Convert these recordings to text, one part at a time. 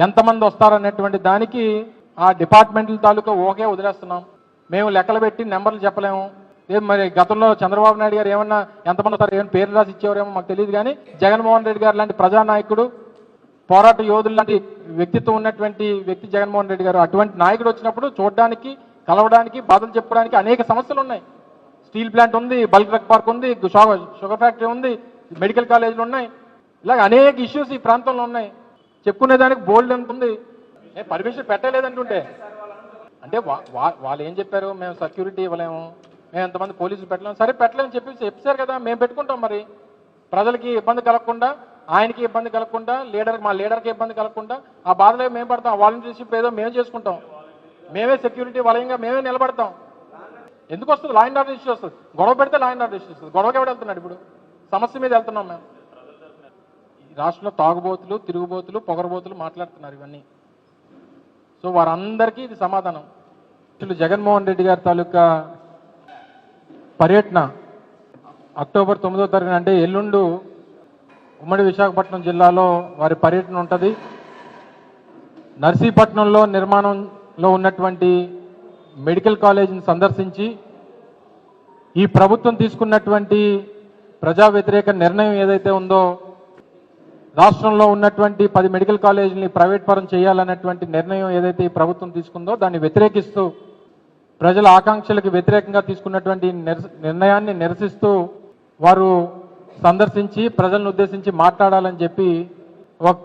ఎంతమంది వస్తారనేటువంటి దానికి ఆ డిపార్ట్మెంట్ల తాలూకా ఓకే వదిలేస్తున్నాం. మేము లెక్కలు పెట్టి నెంబర్లు చెప్పలేము. మరి గతంలో చంద్రబాబు నాయుడు గారు ఏమన్నా ఎంతమంది వస్తారు ఏమైనా పేర్లు రాసి ఇచ్చేవారేమో మాకు తెలియదు. కానీ జగన్మోహన్ రెడ్డి గారు లాంటి ప్రజానాయకుడు, పోరాట యోధులు లాంటి వ్యక్తిత్వం ఉన్నటువంటి వ్యక్తి జగన్మోహన్ రెడ్డి గారు. అటువంటి నాయకుడు వచ్చినప్పుడు చూడడానికి, కలవడానికి, బాధలు చెప్పడానికి అనేక సమస్యలు ఉన్నాయి. స్టీల్ ప్లాంట్ ఉంది, బల్క్ డ్రగ్ పార్క్ ఉంది, షుగర్ ఫ్యాక్టరీ ఉంది, మెడికల్ కాలేజీలు ఉన్నాయి. ఇలాగ అనేక ఇష్యూస్ ఈ ప్రాంతంలో ఉన్నాయి. చెప్పుకునేదానికి బోల్డ్ ఎంత ఉంది. పర్మిషన్ పెట్టలేదంటుంటే అంటే వాళ్ళు ఏం చెప్పారు, మేము సెక్యూరిటీ ఇవ్వలేము, మేము ఎంతమంది పోలీసులు పెట్టలేము. సరే పెట్టలేమని చెప్పారు కదా, మేము పెట్టుకుంటాం. మరి ప్రజలకి ఇబ్బంది కలగకుండా, ఆయనకి ఇబ్బంది కలగకుండా, మా లీడర్కి ఇబ్బంది కలగకుండా ఆ బాధలో మేము పడతాం. వాలంటీర్షిప్ ఏదో మేము చేసుకుంటాం. మేమే సెక్యూరిటీ వలయంగా మేమే నిలబడతాం. ఎందుకు వస్తుంది? లా అండ్ ఆర్డర్ ఇష్యూ వస్తుంది. గొడవ పెడితే లా అండ్ ఆర్డర్ ఇష్యూ వస్తుంది. గొడవకి ఎవడు వెళ్తున్నాడు? ఇప్పుడు సమస్య మీద వెళ్తున్నాం మేము. ఈ రాష్ట్రంలో తాగుబోతులు, తిరుగుబోతులు, పొగరబోతులు మాట్లాడుతున్నారు ఇవన్నీ. సో వారందరికీ ఇది సమాధానం. జగన్మోహన్ రెడ్డి గారి తాలూకా పర్యటన అక్టోబర్ 9వ తారీఖున అంటే ఎల్లుండు ఉమ్మడి విశాఖపట్నం జిల్లాలో వారి పర్యటన ఉంటుంది. నర్సీపట్నంలో నిర్మాణంలో ఉన్నటువంటి మెడికల్ కాలేజీని సందర్శించి ఈ ప్రభుత్వం తీసుకున్నటువంటి ప్రజా వ్యతిరేక నిర్ణయం ఏదైతే ఉందో, రాష్ట్రంలో ఉన్నటువంటి 10 మెడికల్ కాలేజీని ప్రైవేట్ పరం చేయాలన్నటువంటి నిర్ణయం ఏదైతే ఈ ప్రభుత్వం తీసుకుందో దాన్ని వ్యతిరేకిస్తూ, ప్రజల ఆకాంక్షలకు వ్యతిరేకంగా తీసుకున్నటువంటి నిర్ణయాన్ని నిరసిస్తూ వారు సందర్శించి ప్రజలను ఉద్దేశించి మాట్లాడాలని చెప్పి ఒక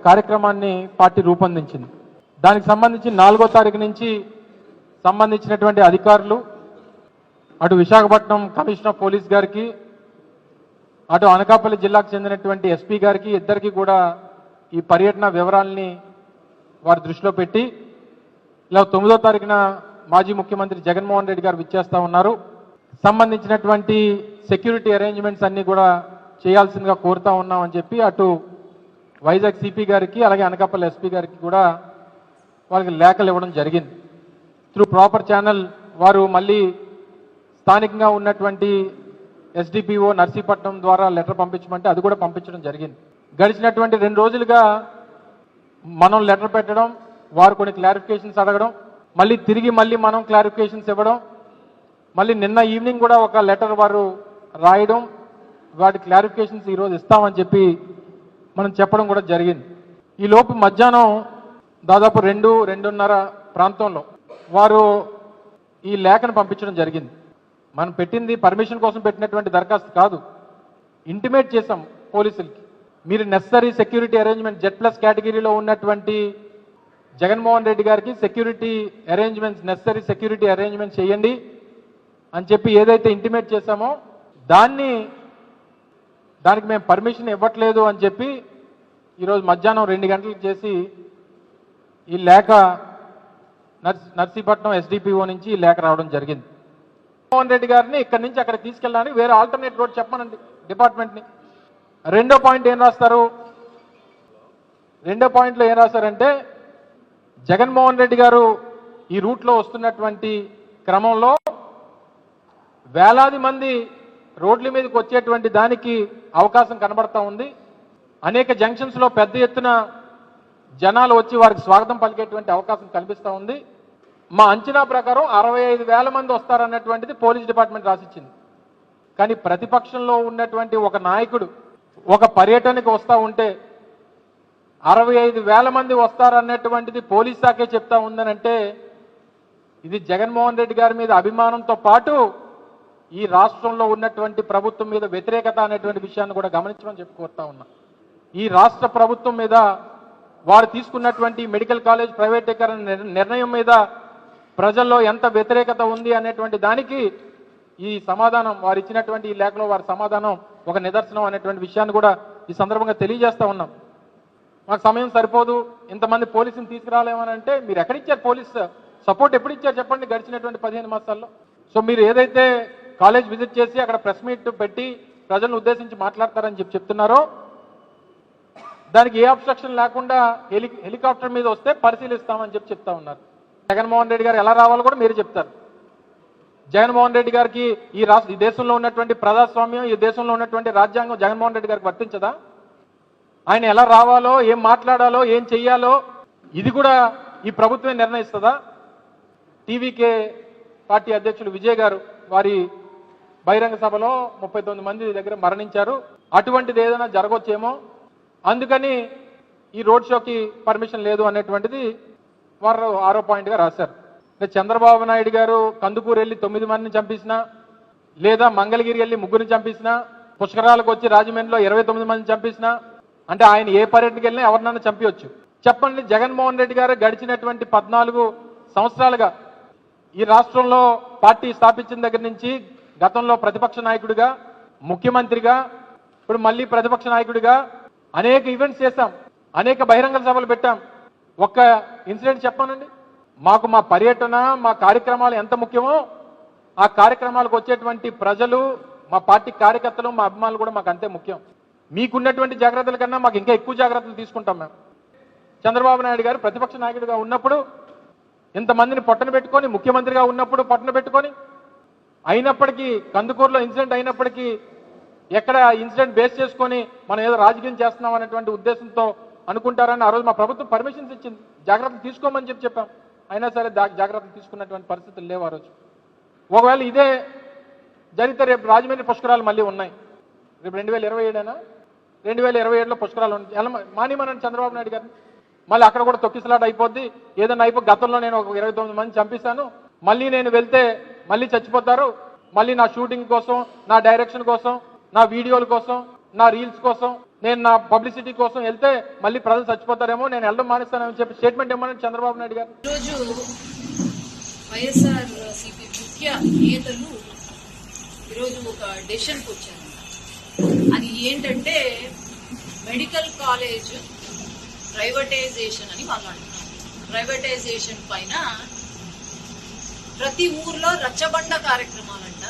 కార్యక్రమాన్ని పార్టీ రూపొందించింది. దానికి సంబంధించి 4వ తారీఖు నుంచి సంబంధించినటువంటి అధికారులు, అటు విశాఖపట్నం కమిషనర్ ఆఫ్ పోలీస్ గారికి, అటు అనకాపల్లి జిల్లాకు చెందినటువంటి ఎస్పీ గారికి, ఇద్దరికి కూడా ఈ పర్యటన వివరాలని వారి దృష్టిలో పెట్టి ఇలా 9వ తారీఖున మాజీ ముఖ్యమంత్రి జగన్మోహన్ రెడ్డి గారు విచ్చేస్తా ఉన్నారు. సంబంధించినటువంటి సెక్యూరిటీ అరేంజ్మెంట్స్ అన్ని కూడా చేయాల్సిందిగా కోరుతా ఉన్నామని చెప్పి అటు వైజాగ్ సిపి గారికి అలాగే అనకాపల్లి ఎస్పీ గారికి కూడా వాళ్ళకి లేఖలు ఇవ్వడం జరిగింది. త్రూ ప్రాపర్ ఛానల్ వారు మళ్ళీ స్థానికంగా ఉన్నటువంటి ఎస్డిపిఓ నర్సీపట్నం ద్వారా లెటర్ పంపించమంటే అది కూడా పంపించడం జరిగింది. గడిచినటువంటి 2 రోజులుగా మనం లెటర్ పెట్టడం, వారు కొన్ని క్లారిఫికేషన్స్ అడగడం, మళ్ళీ మనం క్లారిఫికేషన్స్ ఇవ్వడం, మళ్ళీ నిన్న ఈవినింగ్ కూడా ఒక లెటర్ వారు రాయడం, వాటి క్లారిఫికేషన్స్ ఈరోజు ఇస్తామని చెప్పి మనం చెప్పడం కూడా జరిగింది. ఈ లోపు మధ్యాహ్నం దాదాపు 2-2:30 ప్రాంతంలో వారు ఈ లేఖను పంపించడం జరిగింది. మనం పెట్టింది పర్మిషన్ కోసం పెట్టినటువంటి దరఖాస్తు కాదు, ఇంటిమేట్ చేశాం పోలీసులకి, మీరు నెసరీ సెక్యూరిటీ అరేంజ్మెంట్ Z+ కేటగిరీలో ఉన్నటువంటి జగన్మోహన్ రెడ్డి గారికి security arrangements, necessary security arrangements చేయండి అని చెప్పి ఏదైతే ఇంటిమేట్ చేశామో దానికి మేము పర్మిషన్ ఇవ్వట్లేదు అని చెప్పి ఈరోజు మధ్యాహ్నం 2 గంటలకు చేసి ఈ లేఖ నర్సీపట్నం ఎస్డిపిఓ నుంచి ఈ లేఖ రావడం జరిగింది. జగన్మోహన్ రెడ్డి గారిని ఇక్కడి నుంచి అక్కడ తీసుకెళ్ళడానికి వేరే ఆల్టర్నేట్ రోడ్ చెప్పమనండి డిపార్ట్మెంట్ని. రెండో పాయింట్ ఏం రాస్తారు? రెండో పాయింట్లో ఏం రాశారంటే, జగన్మోహన్ రెడ్డి గారు ఈ రూట్లో వస్తున్నటువంటి క్రమంలో వేలాది మంది రోడ్ల మీదకి వచ్చేటువంటి దానికి అవకాశం కనబడతా ఉంది. అనేక జంక్షన్స్లో పెద్ద ఎత్తున జనాలు వచ్చి వారికి స్వాగతం పలికేటువంటి అవకాశం కనిపిస్తూ ఉంది. మా అంచనా ప్రకారం 65,000 మంది వస్తారన్నటువంటిది పోలీస్ డిపార్ట్మెంట్ రాసిచ్చింది. కానీ ప్రతిపక్షంలో ఉన్నటువంటి ఒక నాయకుడు ఒక పర్యటనకు వస్తూ ఉంటే 65,000 మంది వస్తారన్నటువంటిది పోలీస్ శాఖే చెప్తా ఉందనంటే ఇది జగన్మోహన్ రెడ్డి గారి మీద అభిమానంతో పాటు ఈ రాష్ట్రంలో ఉన్నటువంటి ప్రభుత్వం మీద వ్యతిరేకత అనేటువంటి విషయాన్ని కూడా గమనించమని చెప్పి కోరుతా ఉన్నా. ఈ రాష్ట్ర ప్రభుత్వం మీద, వారు తీసుకున్నటువంటి మెడికల్ కాలేజ్ ప్రైవేటీకరణ నిర్ణయం మీద ప్రజల్లో ఎంత వ్యతిరేకత ఉంది అనేటువంటి దానికి ఈ సమాధానం, వారు ఇచ్చినటువంటి ఈ లేఖలో వారి సమాధానం ఒక నిదర్శనం అనేటువంటి విషయాన్ని కూడా ఈ సందర్భంగా తెలియజేస్తా ఉన్నాం. మాకు సమయం సరిపోదు, ఇంతమంది పోలీసుని తీసుకురాలేమని అంటే మీరు ఎక్కడిచ్చారు? పోలీస్ సపోర్ట్ ఎప్పుడు ఇచ్చారు చెప్పండి గడిచినటువంటి 15 మాసాల్లో? సో మీరు ఏదైతే కాలేజ్ విజిట్ చేసి అక్కడ ప్రెస్ మీట్ పెట్టి ప్రజలను ఉద్దేశించి మాట్లాడతారని చెప్తున్నారో దానికి ఏ అబ్స్ట్రక్షన్ లేకుండా హెలికాప్టర్ మీద వస్తే పరిశీలిస్తామని చెప్తా ఉన్నారు. జగన్మోహన్ రెడ్డి గారు ఎలా రావాలో కూడా మీరు చెప్తారు. జగన్మోహన్ రెడ్డి గారికి ఈ దేశంలో ఉన్నటువంటి ప్రజాస్వామ్యం, ఈ దేశంలో ఉన్నటువంటి రాజ్యాంగం జగన్మోహన్ రెడ్డి గారికి వర్తించదా? ఆయన ఎలా రావాలో, ఏం మాట్లాడాలో, ఏం చెయ్యాలో ఇది కూడా ఈ ప్రభుత్వమే నిర్ణయిస్తుందా? టీవీకే పార్టీ అధ్యక్షులు విజయ్ గారు వారి బహిరంగ సభలో 39 మంది దగ్గర మరణించారు. అటువంటిది ఏదైనా జరగవచ్చేమో, అందుకని ఈ రోడ్ షోకి పర్మిషన్ లేదు అనేటువంటిది వారు 6వ పాయింట్గా రాశారు. చంద్రబాబు నాయుడు గారు కందుకూరు వెళ్ళి 9 మందిని చంపేసినా, లేదా మంగళగిరి వెళ్ళి 3 చంపేసినా, పుష్కరాలకు వచ్చి రాజమండ్రిలో 29 మందిని చంపేసినా, అంటే ఆయన ఏ పర్యటనకి వెళ్ళినా ఎవరినైనా చంపవచ్చు. చెప్పండి, జగన్మోహన్ రెడ్డి గారు గడిచినటువంటి 14 సంవత్సరాలుగా ఈ రాష్ట్రంలో పార్టీ స్థాపించిన దగ్గర నుంచి గతంలో ప్రతిపక్ష నాయకుడిగా, ముఖ్యమంత్రిగా, ఇప్పుడు మళ్ళీ ప్రతిపక్ష నాయకుడిగా అనేక ఈవెంట్స్ చేశాం, అనేక బహిరంగ సభలు పెట్టాం. ఒక్క ఇన్సిడెంట్ చెప్పానండి. మాకు మా పర్యటన, మా కార్యక్రమాలు ఎంత ముఖ్యమో ఆ కార్యక్రమాలకు వచ్చేటువంటి ప్రజలు, మా పార్టీ కార్యకర్తలు, మా అభిమానులు కూడా మాకు అంతే ముఖ్యం. మీకున్నటువంటి జాగ్రత్తల కన్నా మాకు ఇంకా ఎక్కువ జాగ్రత్తలు తీసుకుంటాం మేము. చంద్రబాబు నాయుడు గారు ప్రతిపక్ష నాయకుడిగా ఉన్నప్పుడు ఇంతమందిని పొట్టన పెట్టుకొని, ముఖ్యమంత్రిగా ఉన్నప్పుడు పొట్టన పెట్టుకొని, అయినప్పటికీ కందుకూరులో ఇన్సిడెంట్ అయినప్పటికీ ఎక్కడ ఇన్సిడెంట్ బేస్ చేసుకొని మనం ఏదో రాజకీయం చేస్తున్నాం అనేటువంటి ఉద్దేశంతో అనుకుంటారని ఆ రోజు మా ప్రభుత్వం పర్మిషన్స్ ఇచ్చింది, జాగ్రత్తలు తీసుకోమని చెప్పాం. అయినా సరే జాగ్రత్తలు తీసుకున్నటువంటి పరిస్థితులు లేవు ఆ రోజు. ఒకవేళ ఇదే జరిగితే రేపు రాజమండ్రి పుష్కరాలు మళ్ళీ ఉన్నాయి. రేపు 2027 2027లో పుష్కరాలు ఉన్నాయి. ఎలా మానిమనండి చంద్రబాబు నాయుడు గారిని. మళ్ళీ అక్కడ కూడా తొక్కిసలాట అయిపోద్ది. ఏదైనా గతంలో నేను ఒక 29 మంది చంపేశాను, మళ్ళీ నేను వెళ్తే మళ్ళీ చచ్చిపోతారు, మళ్ళీ నా షూటింగ్ కోసం, నా డైరెక్షన్ కోసం, నా వీడియోల కోసం, నా రీల్స్ కోసం, నేను నా పబ్లిసిటీ కోసం వెళ్తే మళ్ళీ ప్రజలు చచ్చిపోతారేమో, నేను వెళ్ళడం మానేస్తానని చెప్పి స్టేట్మెంట్ ఇవ్వమని చంద్రబాబు నాయుడు గారు. ఈరోజు వైఎస్ఆర్సీపీ ముఖ్య నేతలు ఈరోజు ఒక డెసిషన్కి వచ్చారు. అది ఏంటంటే మెడికల్ కాలేజ్ ప్రైవేటైజేషన్ అని వాళ్ళు అంటున్నారు. ప్రైవేటైజేషన్ పైన ప్రతి ఊర్లో రచ్చబండ కార్యక్రమాలంట,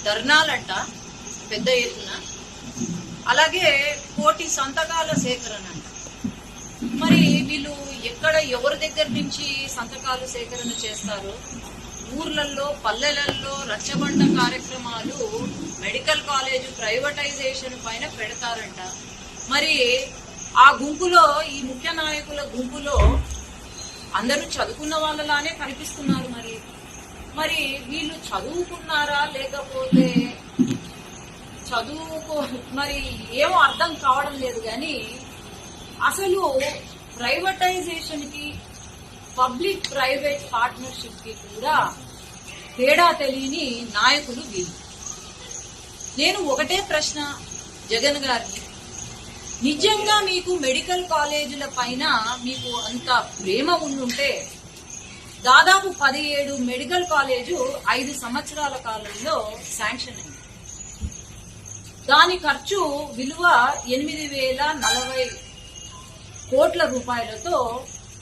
ధర్నాలంట పెద్ద ఎత్తున, అలాగే 1,000 సంతకాల సేకరణ అంట. మరి వీళ్ళు ఎక్కడ, ఎవరి దగ్గర నుంచి సంతకాలు సేకరణ చేస్తారు? ఊర్లలో, పల్లెలలో రచ్చబండ కార్యక్రమాలు మెడికల్ కాలేజ్ ప్రైవేటైజేషన్ పైన పెడతారంట. మరి ఆ గుంపులో, ఈ ముఖ్య నాయకుల గుంపులో అందరూ చదువుకున్న వాళ్ళలానే కనిపిస్తున్నారు. మరి వీళ్ళు చదువుకున్నారా లేకపోతే మరి ఏమో అర్థం కావడం లేదు. కానీ అసలు ప్రైవేటైజేషన్ కి, పబ్లిక్ ప్రైవేట్ పార్ట్నర్షిప్ కి కూడా తేడా తెలియని నాయకులు వీళ్ళు. నేను ఒకటే ప్రశ్న జగన్ గారిని, నిజంగా మీకు మెడికల్ కాలేజీల పైన మీకు అంత ప్రేమ ఉండుంటే దాదాపు 17 మెడికల్ కాలేజు 5 సంవత్సరాల కాలంలో శాంక్షన్ అయింది. దాని ఖర్చు విలువ 8,040 కోట్ల రూపాయలతో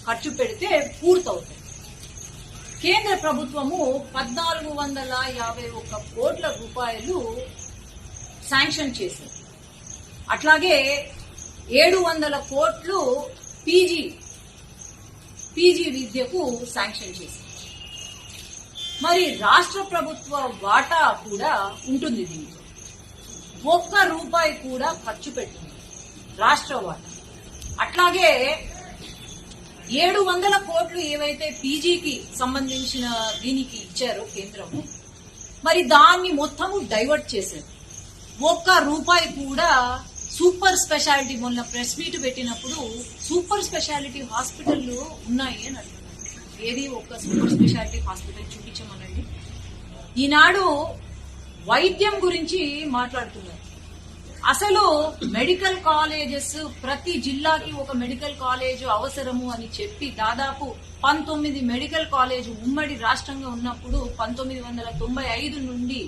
ఖర్చు పెడితే పూర్తవుతుంది. కేంద్ర ప్రభుత్వము 1,451 కోట్ల రూపాయలు శాంక్షన్ చేసింది. అట్లాగే 700 కోట్లు పీజీ విద్యకు శాంక్షన్ చేసింది. మరి రాష్ట్ర ప్రభుత్వ వాటా కూడా ఉంటుంది దీంట్లో. 1 రూపాయి కూడా ఖర్చు పెట్టింది రాష్ట్ర వాటా. అట్లాగే 700 కోట్లు ఏవైతే పీజీకి సంబంధించిన దీనికి ఇచ్చారో కేంద్రము, మరి దాన్ని మొత్తము డైవర్ట్ చేశారు. 1 రూపాయి కూడా సూపర్ స్పెషాలిటీ, మొన్న ప్రెస్ మీట్ పెట్టినప్పుడు సూపర్ స్పెషాలిటీ హాస్పిటల్ ఉన్నాయి అని అంటున్నారు. ఏది ఒక్క సూపర్ స్పెషాలిటీ హాస్పిటల్ చూపించమనండి. ఈనాడు వైద్యం గురించి మాట్లాడుతున్నారు. అసలు మెడికల్ కాలేజెస్, ప్రతి జిల్లాకి ఒక మెడికల్ కాలేజ్ అవసరము అని చెప్పి దాదాపు 19 మెడికల్ కాలేజ్ ఉమ్మడి రాష్ట్రంగా ఉన్నప్పుడు 1995 నుండి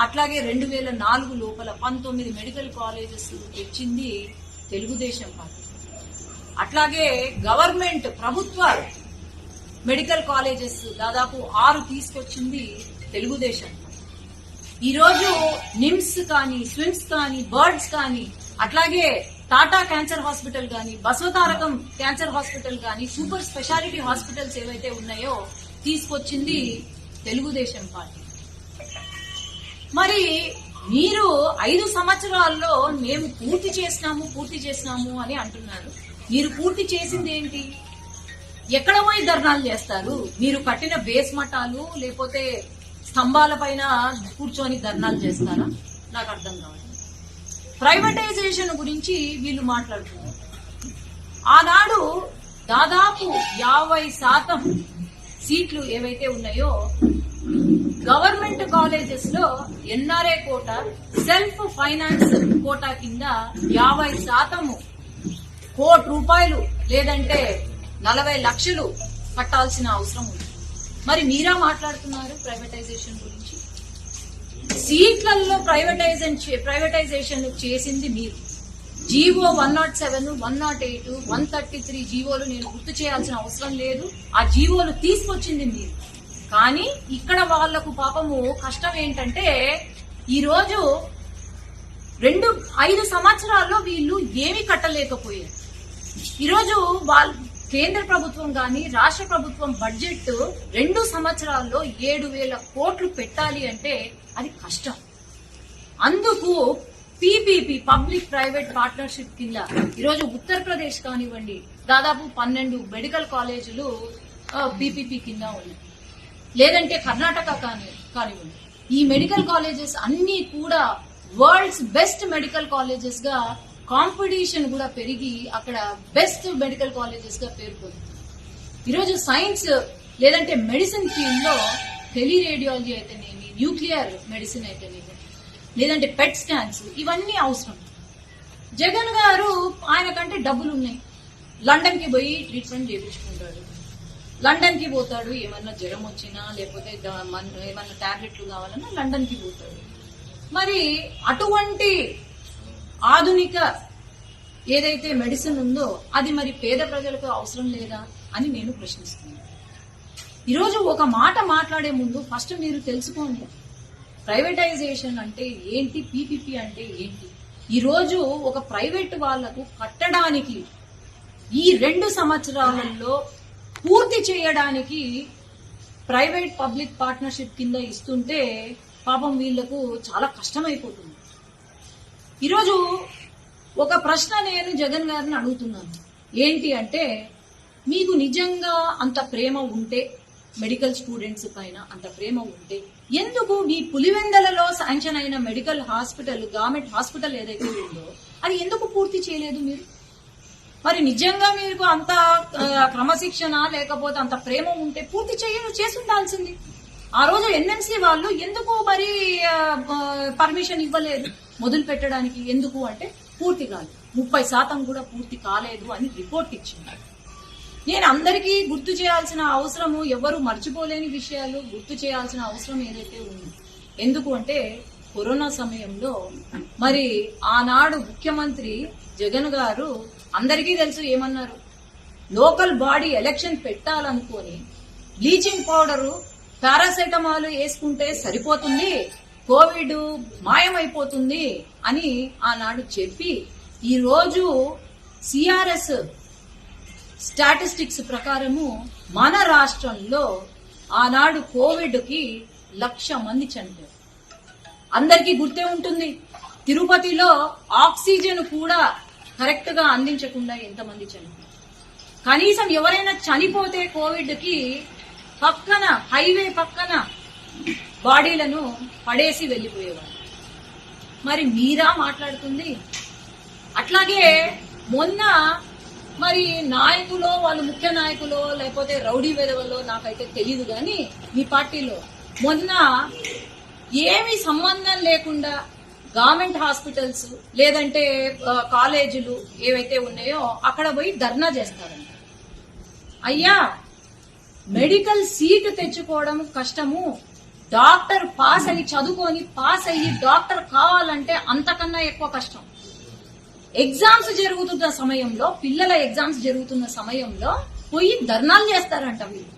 అట్లాగే 2004 లోపల 19 మెడికల్ కాలేజెస్ తెచ్చింది తెలుగుదేశం పార్టీ. అట్లాగే గవర్నమెంట్ ప్రభుత్వ మెడికల్ కాలేజెస్ దాదాపు 6 తీసుకొచ్చింది తెలుగుదేశం. ఈరోజు నిమ్స్ కానీ, స్విమ్స్ కానీ, బర్డ్స్ కానీ, అట్లాగే టాటా క్యాన్సర్ హాస్పిటల్ కానీ, బసవతారకం క్యాన్సర్ హాస్పిటల్ కానీ, సూపర్ స్పెషాలిటీ హాస్పిటల్స్ ఏవైతే ఉన్నాయో తీసుకొచ్చింది తెలుగుదేశం పార్టీ. మరి మీరు 5 సంవత్సరాల్లో మేము పూర్తి చేసినాము అని అంటున్నారు. మీరు పూర్తి చేసింది ఏంటి? ఎక్కడ పోయి ధర్నాలు చేస్తారు? మీరు కట్టిన బేస్ మఠాలు లేకపోతే స్తంభాల పైన కూర్చొని ధర్నాలు చేస్తారా? నాకు అర్థం కావాలి. ప్రైవేటైజేషన్ గురించి వీళ్ళు మాట్లాడుతున్నారు. ఆనాడు దాదాపు 50% సీట్లు ఏవైతే ఉన్నాయో గవర్నమెంట్ కాలేజెస్ లో NRI quota, self finance quota కింద 50% ₹1,00,00,000 లేదంటే 40 లక్షలు కట్టాల్సిన అవసరం ఉంది. మరి మీరా మాట్లాడుతున్నారు ప్రైవేటైజేషన్ గురించి? సీట్లలో ప్రైవేటైజేషన్ చేసింది మీరు. జీవో 107, 108, 133 జీవోలు నేను గుర్తు చేయాల్సిన అవసరం లేదు. ఆ జీవోలు తీసుకొచ్చింది మీరు. కానీ ఇక్కడ వాళ్లకు పాపము కష్టం ఏంటంటే ఈరోజు 5 సంవత్సరాల్లో వీళ్ళు ఏమీ కట్టలేకపోయారు. ఈరోజు వాళ్ళు కేంద్ర ప్రభుత్వం గాని రాష్ట్ర ప్రభుత్వం బడ్జెట్ 2 సంవత్సరాల్లో 7,000 కోట్లు పెట్టాలి అంటే అది కష్టం. అందుకు పీపీపీ, పబ్లిక్ ప్రైవేట్ పార్ట్నర్షిప్ కింద ఈరోజు ఉత్తరప్రదేశ్ కానివ్వండి దాదాపు 12 మెడికల్ కాలేజీలు పీపీపీ కింద ఉన్నాయి. లేదంటే కర్ణాటక కానివ్వండి. ఈ మెడికల్ కాలేజెస్ అన్ని కూడా వరల్డ్స్ బెస్ట్ మెడికల్ కాలేజెస్ గా కాంపిటీషన్ కూడా పెరిగి అక్కడ బెస్ట్ మెడికల్ కాలేజెస్ గా పేర్కొంది. ఈరోజు సైన్స్ లేదంటే మెడిసిన్ ఫీల్డ్ లో టెలిరేడియాలజీ అయితేనేమి, న్యూక్లియర్ మెడిసిన్ అయితేనేమి, లేదంటే పెట్ స్కాన్స్, ఇవన్నీ అవసరం. జగన్ గారు ఆయనకంటే డబ్బులు ఉన్నాయి. లండన్ కి పోయి ట్రీట్మెంట్ చేయించుకుంటాడు. లండన్ కి పోతాడు, ఏమన్నా జ్వరం వచ్చినా లేకపోతే ఏమన్నా టాబ్లెట్లు కావాలన్నా లండన్ కి పోతాడు. మరి అటువంటి ఆధునిక ఏదైతే మెడిసిన్ ఉందో అది మరి పేద ప్రజలకు అవసరం లేదా అని నేను ప్రశ్నిస్తున్నాను. ఈరోజు ఒక మాట మాట్లాడే ముందు ఫస్ట్ మీరు తెలుసుకోండి, ప్రైవేటైజేషన్ అంటే ఏంటి, పీపీపీ అంటే ఏంటి. ఈరోజు ఒక ప్రైవేట్ వాళ్లకు కట్టడానికి ఈ 2 సంవత్సరాలలో పూర్తి చేయడానికి ప్రైవేట్ పబ్లిక్ పార్ట్నర్షిప్ కింద ఇస్తుంటే పాపం వీళ్లకు చాలా కష్టమైపోతుంది. ఈరోజు ఒక ప్రశ్న నేను జగన్ గారిని అడుగుతున్నాను. ఏంటి అంటే, మీకు నిజంగా అంత ప్రేమ ఉంటే మెడికల్ స్టూడెంట్స్ పైన అంత ప్రేమ ఉంటే ఎందుకు మీ పులివెందలలో శాంక్షన్ అయిన మెడికల్ హాస్పిటల్, గవర్నమెంట్ హాస్పిటల్ ఏదైతే ఉందో అది ఎందుకు పూర్తి చేయలేదు మీరు? మరి నిజంగా మీకు అంత క్రమశిక్షణ లేకపోతే అంత ప్రేమ ఉంటే పూర్తి చేసి ఉండాల్సింది. ఆ రోజు ఎన్ఎంసీ వాళ్ళు ఎందుకు మరి పర్మిషన్ ఇవ్వలేదు మొదలు పెట్టడానికి? ఎందుకు అంటే పూర్తి కాలేదు, 30% కూడా పూర్తి కాలేదు అని రిపోర్ట్ ఇచ్చింది. నేను అందరికీ గుర్తు చేయాల్సిన అవసరము, ఎవరు మర్చిపోలేని విషయాలు గుర్తు చేయాల్సిన అవసరం ఏదైతే ఉంది. ఎందుకు అంటే కరోనా సమయంలో మరి ఆనాడు ముఖ్యమంత్రి జగన్ గారు అందరికీ తెలుసు ఏమన్నారు, లోకల్ బాడీ ఎలక్షన్ పెట్టాలనుకొని బ్లీచింగ్ పౌడరు, పారాసెటమాల్ వేసుకుంటే సరిపోతుంది, కోవిడ్ మాయమైపోతుంది అని ఆనాడు చెప్పి ఈ రోజు సిఆర్ఎస్ స్టాటిస్టిక్స్ ప్రకారము మన రాష్ట్రంలో ఆనాడు కోవిడ్ కి 1,00,000 మంది చనిపోయారు. అందరికీ గుర్తే ఉంటుంది, తిరుపతిలో ఆక్సిజన్ కూడా కరెక్ట్ గా అందించకుండా ఎంతమంది చనిపోయారు. కనీసం ఎవరైనా చనిపోతే కోవిడ్ కి పక్కన, హైవే పక్కన బాడీలను పడేసి వెళ్లిపోయేవారు. మరి మీరా మాట్లాడుతుంది? అట్లాగే మొన్న మరి నాయకులో, వాళ్ళు ముఖ్య నాయకులో లేకపోతే రౌడీ వెధవలో నాకైతే తెలియదు కానీ మీ పార్టీలో మొన్న ఏమీ సంబంధం లేకుండా గవర్నమెంట్ హాస్పిటల్స్ లేదంటే కాలేజీలు ఏవైతే ఉన్నాయో అక్కడ పోయి ధర్నా చేస్తారంట. అయ్యా, మెడికల్ సీట్ తెచ్చుకోవడం కష్టము, డాక్టర్ పాస్ అయ్యి చదువుకొని పాస్ అయ్యి డాక్టర్ కావాలంటే అంతకన్నా ఎక్కువ కష్టం. ఎగ్జామ్స్ జరుగుతున్న సమయంలో, పిల్లల ఎగ్జామ్స్ జరుగుతున్న సమయంలో పోయి ధర్నాలు చేస్తారంట. వీళ్ళు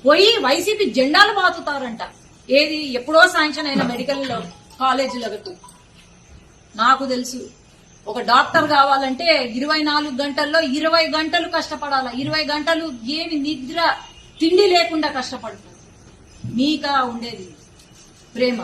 పోయి వైసీపీ జెండాలు బాతుతారంట. ఏది, ఎప్పుడో శాంక్షన్ అయిన మెడికల్ కాలేజీలకు. నాకు తెలుసు, ఒక డాక్టర్ కావాలంటే 24 గంటల్లో 20 గంటలు కష్టపడాలా. 20 గంటలు ఏమి నిద్ర తిండి లేకుండా కష్టపడతారు. మీకా ఉండేది ప్రేమ?